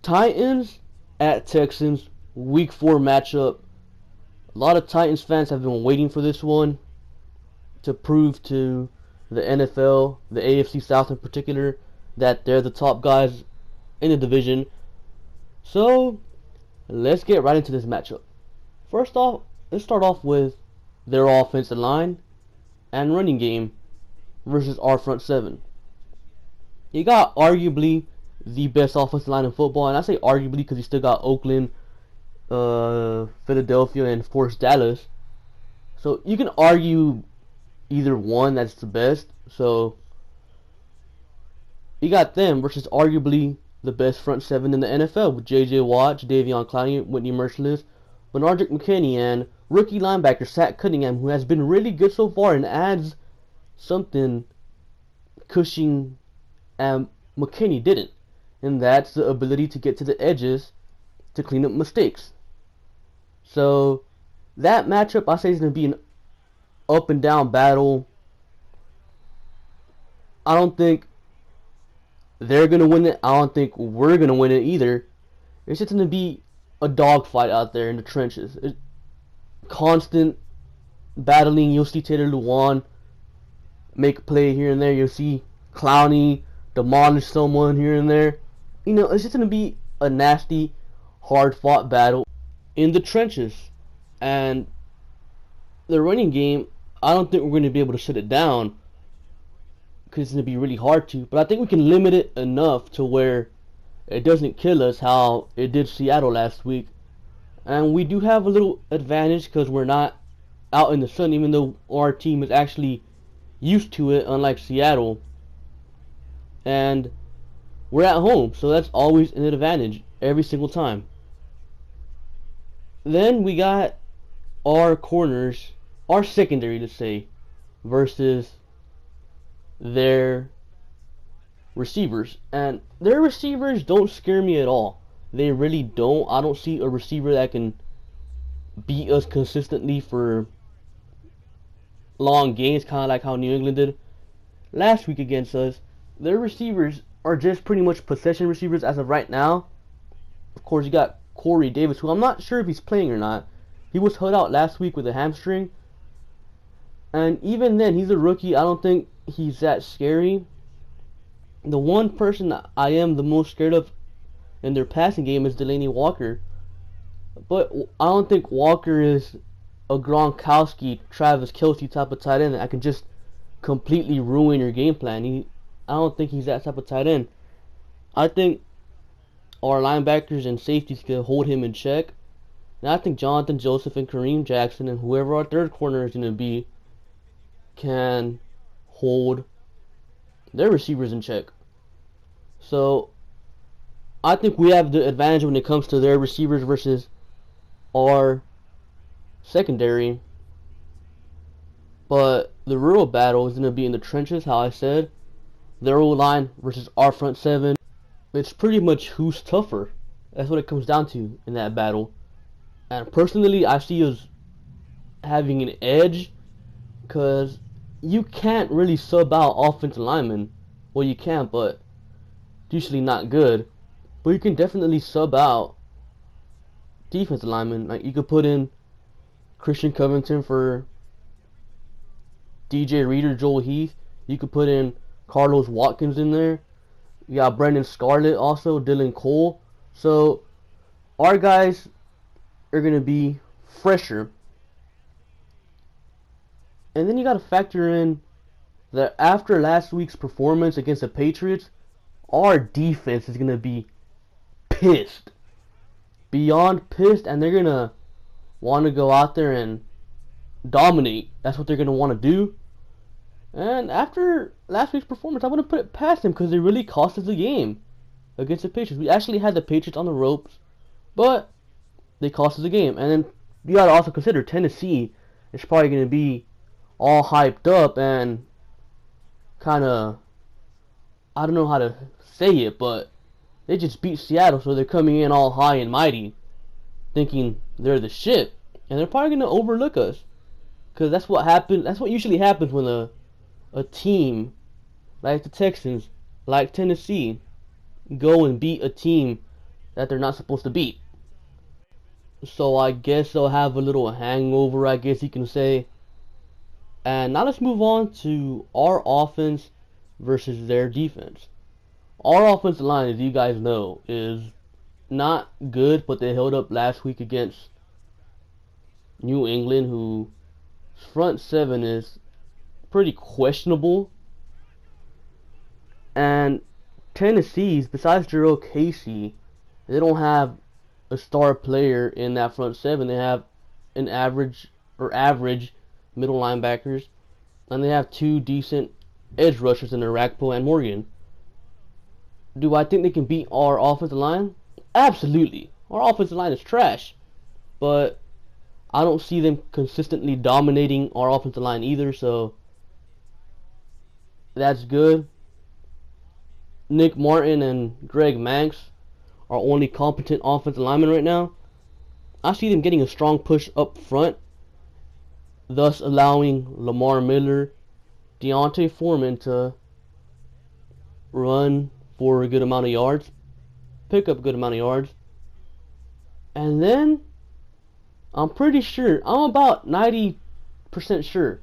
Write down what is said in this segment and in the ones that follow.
Titans at Texans, week 4 matchup. A lot of Titans fans have been waiting for this one to prove to the NFL, the AFC South in particular, that they're the top guys in the division. So, let's get right into this matchup. First off, let's start off with their offensive line and running game versus our front seven. You got arguably the best offensive line in football, and I say arguably because you still got Oakland, Philadelphia, and of course Dallas. So you can argue either one that's the best. So you got them versus arguably the best front seven in the NFL with J.J. Watt, Davion Clowney, Whitney Merciless, Benardrick McKinney, and rookie linebacker Zach Cunningham, who has been really good so far and adds something Cushing and McKinney didn't, and that's the ability to get to the edges to clean up mistakes. So that matchup, I say, is going to be an up and down battle. I don't think they're going to win it. I don't think we're going to win it either. It's just going to be a dogfight out there in the trenches. It's constant battling. You'll see Taylor Lewan make a play here and there. You'll see Clowney demolish someone here and there. You know, it's just going to be a nasty, hard-fought battle in the trenches. And the running game, I don't think we're going to be able to shut it down because it's going to be really hard to. But I think we can limit it enough to where it doesn't kill us how it did Seattle last week. And we do have a little advantage because we're not out in the sun, even though our team is actually used to it, unlike Seattle. And we're at home, so that's always an advantage every single time. Then we got our corners, our secondary, let's say, versus their receivers. And their receivers don't scare me at all. They really don't. I don't see a receiver that can beat us consistently for long games, kind of like how New England did last week against us. Their receivers are just pretty much possession receivers as of right now. Of course, you got Corey Davis, who I'm not sure if he's playing or not. He was held out last week with a hamstring. And even then, he's a rookie. I don't think he's that scary. The one person that I am the most scared of in their passing game is Delaney Walker. But I don't think Walker is a Gronkowski, Travis Kelce type of tight end that can just completely ruin your game plan. I don't think he's that type of tight end. I think our linebackers and safeties can hold him in check. And I think Jonathan Joseph and Kareem Jackson and whoever our third corner is going to be can hold their receivers in check. So I think we have the advantage when it comes to their receivers versus our secondary. But the real battle is going to be in the trenches, how I said. Their O-line versus our front seven. It's pretty much who's tougher. That's what it comes down to in that battle. And personally, I see us having an edge because you can't really sub out offensive linemen. Well, you can, but it's usually not good. But you can definitely sub out defensive linemen. Like, you could put in Christian Covington for DJ Reader, Joel Heath. You could put in Carlos Watkins in there. You got Brendan Scarlett also, Dylan Cole. So our guys are going to be fresher. And then you got to factor in that after last week's performance against the Patriots, our defense is going to be pissed. Beyond pissed, and they're going to want to go out there and dominate. That's what they're going to want to do. And after last week's performance, I wouldn't put it past them because they really cost us the game against the Patriots. We actually had the Patriots on the ropes, but they cost us the game. And then you got to also consider Tennessee is probably going to be all hyped up and kind of, I don't know how to say it, but they just beat Seattle, so they're coming in all high and mighty, thinking they're the shit. And they're probably going to overlook us because that's what happened. That's what usually happens when a team like the Texans, like Tennessee, go and beat a team that they're not supposed to beat. So I guess they'll have a little hangover, I guess you can say. And now let's move on to our offense versus their defense. Our offensive line, as you guys know, is not good, but they held up last week against New England, whose front seven is pretty questionable. And Tennessee's, besides Jarrell Casey, they don't have a star player in that front seven. They have an average middle linebackers, and they have two decent edge rushers in Arakpo and Morgan. Do I think they can beat our offensive line? Absolutely. Our offensive line is trash, but I don't see them consistently dominating our offensive line either, so that's good. Nick Martin and Greg Manx are only competent offensive linemen right now. I see them getting a strong push up front, thus allowing Lamar Miller, Deontay Foreman to run for a good amount of yards, pick up a good amount of yards. And then I'm pretty sure, I'm about 90% sure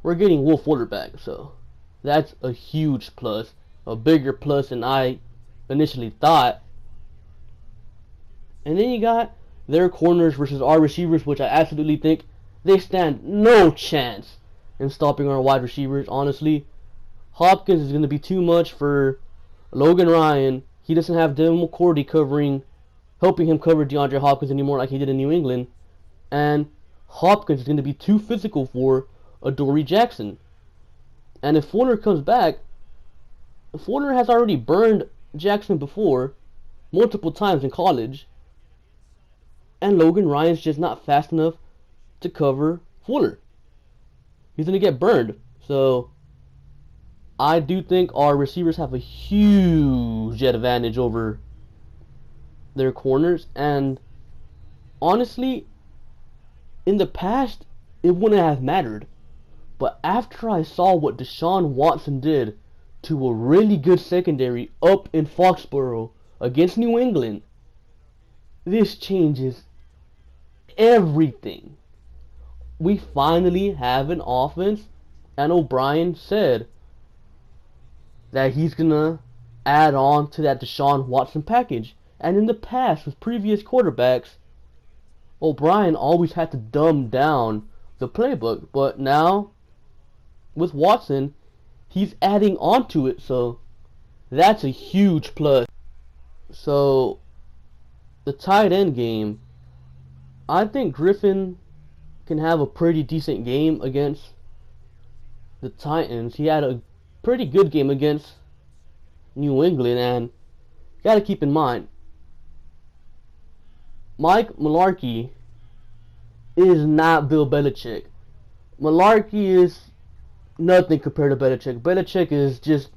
we're getting Will Fuller back, so that's a huge plus, a bigger plus than I initially thought. And then you got their corners versus our receivers, which I absolutely think they stand no chance in stopping our wide receivers, honestly. Hopkins is going to be too much for Logan Ryan. He doesn't have Devin McCourty helping him cover DeAndre Hopkins anymore like he did in New England. And Hopkins is going to be too physical for Adoree Jackson. And if Fuller comes back, Fuller has already burned Jackson before, multiple times in college. And Logan Ryan's just not fast enough to cover Fuller. He's going to get burned. So I do think our receivers have a huge advantage over their corners. And honestly, in the past, it wouldn't have mattered. But after I saw what Deshaun Watson did to a really good secondary up in Foxborough against New England, this changes everything. We finally have an offense, and O'Brien said that he's gonna add on to that Deshaun Watson package. And in the past, with previous quarterbacks, O'Brien always had to dumb down the playbook, but now with Watson, he's adding on to it, so that's a huge plus. So the tight end game, I think Griffin can have a pretty decent game against the Titans. He had a pretty good game against New England, and you got to keep in mind, Mike Mularkey is not Bill Belichick. Mularkey is nothing compared to Belichick. Belichick is just,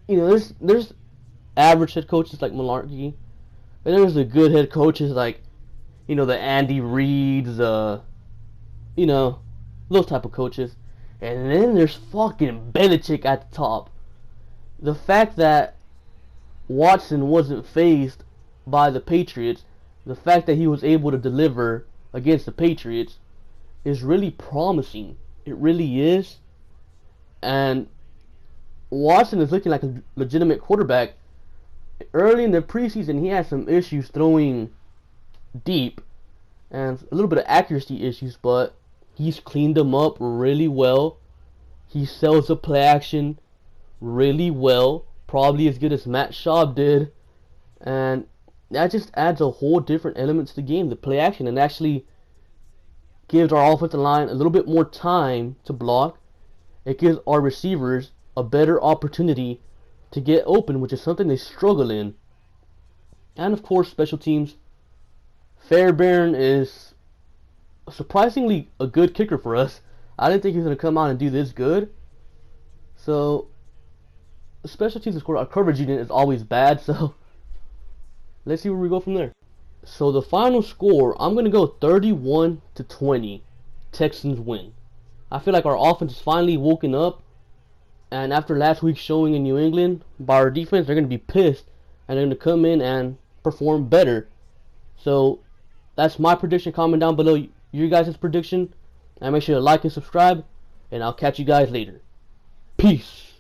there's average head coaches like Mularkey, and there's the good head coaches like, the Andy Reids, those type of coaches. And then there's fucking Belichick at the top. The fact that Watson wasn't fazed by the Patriots, the fact that he was able to deliver against the Patriots is really promising. It really is. And Watson is looking like a legitimate quarterback. Early in the preseason, he had some issues throwing deep and a little bit of accuracy issues, but he's cleaned them up really well. He sells the play action really well, probably as good as Matt Schaub did, and that just adds a whole different element to the game, the play action, and actually gives our offensive line a little bit more time to block. It gives our receivers a better opportunity to get open, which is something they struggle in. And of course, special teams. Fairbairn is surprisingly a good kicker for us. I didn't think he was going to come out and do this good. So, special teams, our coverage unit is always bad, so let's see where we go from there. So the final score, I'm going to go 31-20. Texans win. I feel like our offense is finally woken up, and after last week's showing in New England by our defense, they're going to be pissed, and they're going to come in and perform better. So that's my prediction. Comment down below your guys' prediction. And make sure to like and subscribe. And I'll catch you guys later. Peace.